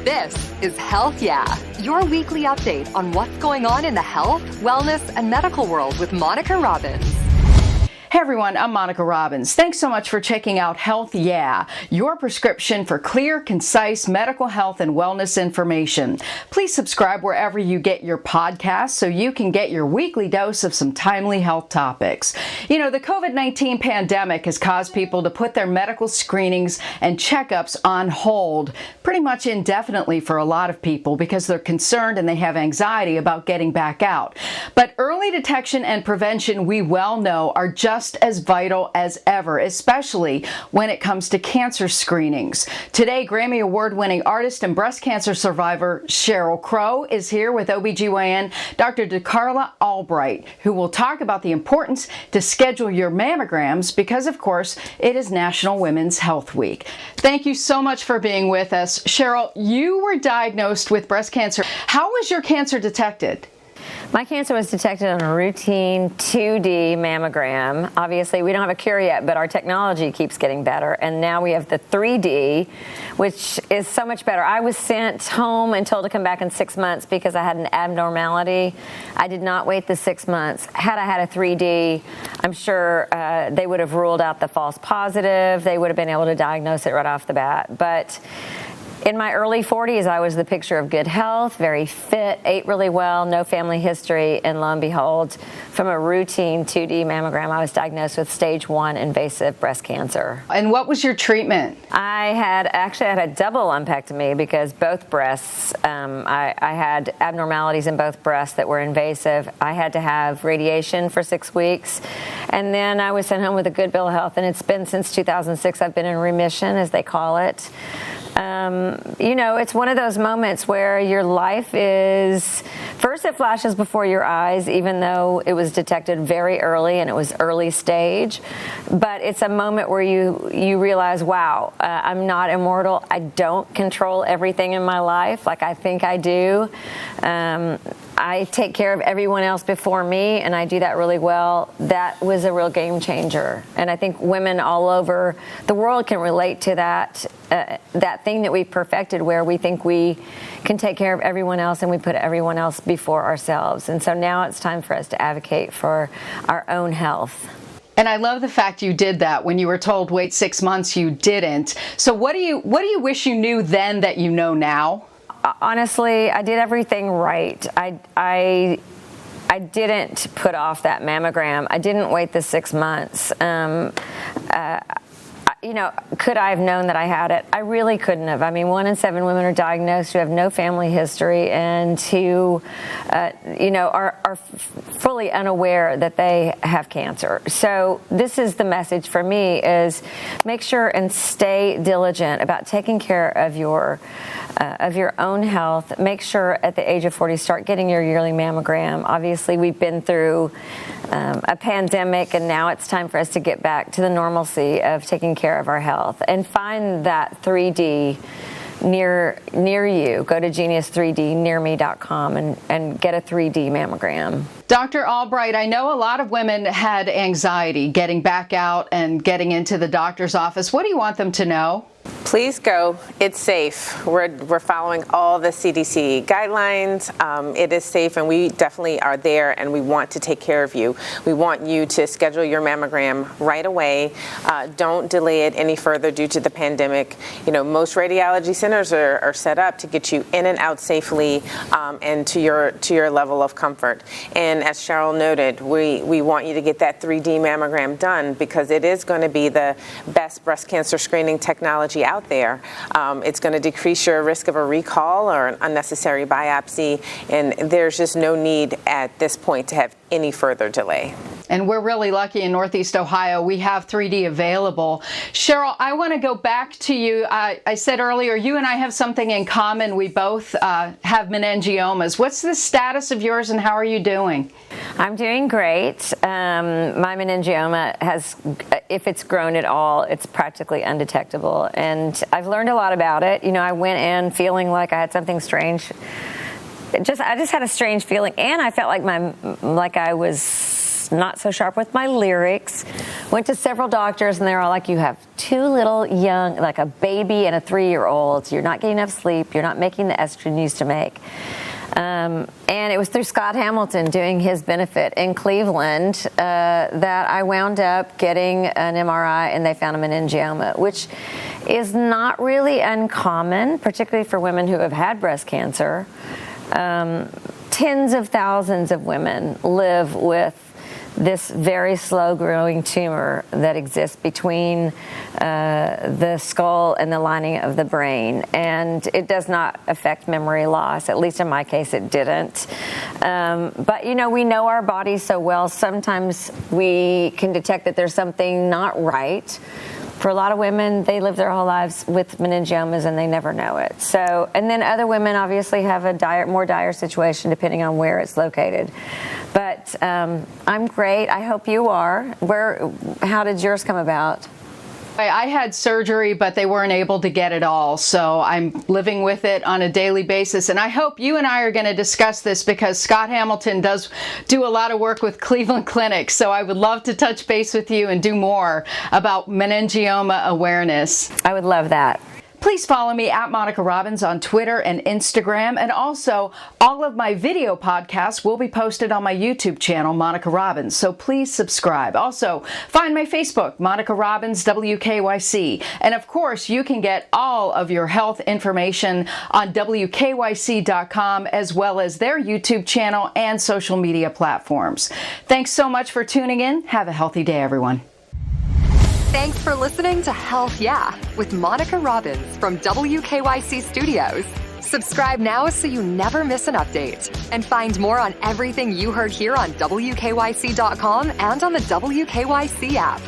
This is Health Yeah, your weekly update on what's going on in the health, wellness, and medical world with Monica Robbins. Hey everyone, I'm Monica Robbins. Thanks so much for checking out Health Yeah, your prescription for clear, concise medical health and wellness information. Please subscribe wherever you get your podcasts so you can get your weekly dose of some timely health topics. You know, the COVID-19 pandemic has caused people to put their medical screenings and checkups on hold pretty much indefinitely for a lot of people because they're concerned and they have anxiety about getting back out. But early detection and prevention, we well know, are just as vital as ever, especially when it comes to cancer screenings. Today, Grammy Award-winning artist and breast cancer survivor Sheryl Crow is here with OB/GYN Dr. DeCarla Albright, who will talk about the importance to schedule your mammograms because, of course, it is National Women's Health Week. Thank you so much for being with us. Sheryl, you were diagnosed with breast cancer. How was your cancer detected? My cancer was detected on a routine 2D mammogram. Obviously, we don't have a cure yet, but our technology keeps getting better. And now we have the 3D, which is so much better. I was sent home and told to come back in 6 months because I had an abnormality. I did not wait the 6 months. Had I had a 3D, I'm sure they would have ruled out the false positive. They would have been able to diagnose it right off the bat. But in my early 40s, I was the picture of good health, very fit, ate really well, no family history, and lo and behold, from a routine 2D mammogram, I was diagnosed with stage 1 invasive breast cancer. And what was your treatment? I had a double lumpectomy because both breasts, I had abnormalities in both breasts that were invasive. I had to have radiation for 6 weeks, and then I was sent home with a good bill of health, and it's been since 2006 I've been in remission, as they call it. You know, it's one of those moments where your life is, first it flashes before your eyes, even though it was detected very early and it was early stage. But it's a moment where you realize, wow, I'm not immortal. I don't control everything in my life like I think I do. I take care of everyone else before me, and I do that really well. That was a real game changer. And I think women all over the world can relate to that, that thing that we perfected where we think we can take care of everyone else and we put everyone else before ourselves. And so now it's time for us to advocate for our own health. And I love the fact you did that. When you were told wait 6 months, you didn't. So what do you wish you knew then that you know now? Honestly, I did everything right. I didn't put off that mammogram. I didn't wait the 6 months. You know, could I have known that I had it? I really couldn't have. I mean, 1 in 7 women are diagnosed who have no family history and who, you know, are fully unaware that they have cancer. So this is the message for me: is make sure and stay diligent about taking care of your own health. Make sure at the age of 40, start getting your yearly mammogram. Obviously, we've been through a pandemic, and now it's time for us to get back to the normalcy of taking care of our health and find that 3D near you. Go to genius3dnearme.com and get a 3D mammogram. Dr. Albright, I know a lot of women had anxiety getting back out and getting into the doctor's office. What do you want them to know? Please go. It's safe. We're following all the CDC guidelines. It is safe, and we definitely are there, and we want to take care of you. We want you to schedule your mammogram right away. Don't delay it any further due to the pandemic. You know, most radiology centers are set up to get you in and out safely and to your level of comfort. And as Sheryl noted, we want you to get that 3D mammogram done because it is going to be the best breast cancer screening technology out there. It's going to decrease your risk of a recall or an unnecessary biopsy, and there's just no need at this point to have any further delay. And we're really lucky in Northeast Ohio. We have 3D available. Sheryl, I want to go back to you. I said earlier, you and I have something in common. We both have meningiomas. What's the status of yours and how are you doing? I'm doing great. My meningioma has, if it's grown at all, it's practically undetectable. And I've learned a lot about it. You know, I went in feeling like I had something strange. I just had a strange feeling, and I felt like I was not so sharp with my lyrics. Went to several doctors, and they were all like, you have two little young, like a baby and a 3-year-old. You're not getting enough sleep. You're not making the estrogen you used to make. And it was through Scott Hamilton doing his benefit in Cleveland that I wound up getting an MRI, and they found a meningioma, which is not really uncommon, particularly for women who have had breast cancer. Tens of thousands of women live with this very slow-growing tumor that exists between the skull and the lining of the brain. And it does not affect memory loss. At least in my case, it didn't. But, you know, we know our bodies so well, sometimes we can detect that there's something not right. For a lot of women, they live their whole lives with meningiomas and they never know it. So, and then other women obviously have a more dire situation depending on where it's located. But I'm great. I hope you are. How did yours come about? I had surgery, but they weren't able to get it all, so I'm living with it on a daily basis. And I hope you and I are going to discuss this, because Scott Hamilton does do a lot of work with Cleveland Clinic, so I would love to touch base with you and do more about meningioma awareness. I would love that. Please follow me at Monica Robbins on Twitter and Instagram. And also, all of my video podcasts will be posted on my YouTube channel, Monica Robbins. So please subscribe. Also, find my Facebook, Monica Robbins WKYC. And of course, you can get all of your health information on WKYC.com, as well as their YouTube channel and social media platforms. Thanks so much for tuning in. Have a healthy day, everyone. Thanks for listening to Health Yeah with Monica Robbins from WKYC Studios. Subscribe now so you never miss an update. And find more on everything you heard here on WKYC.com and on the WKYC app.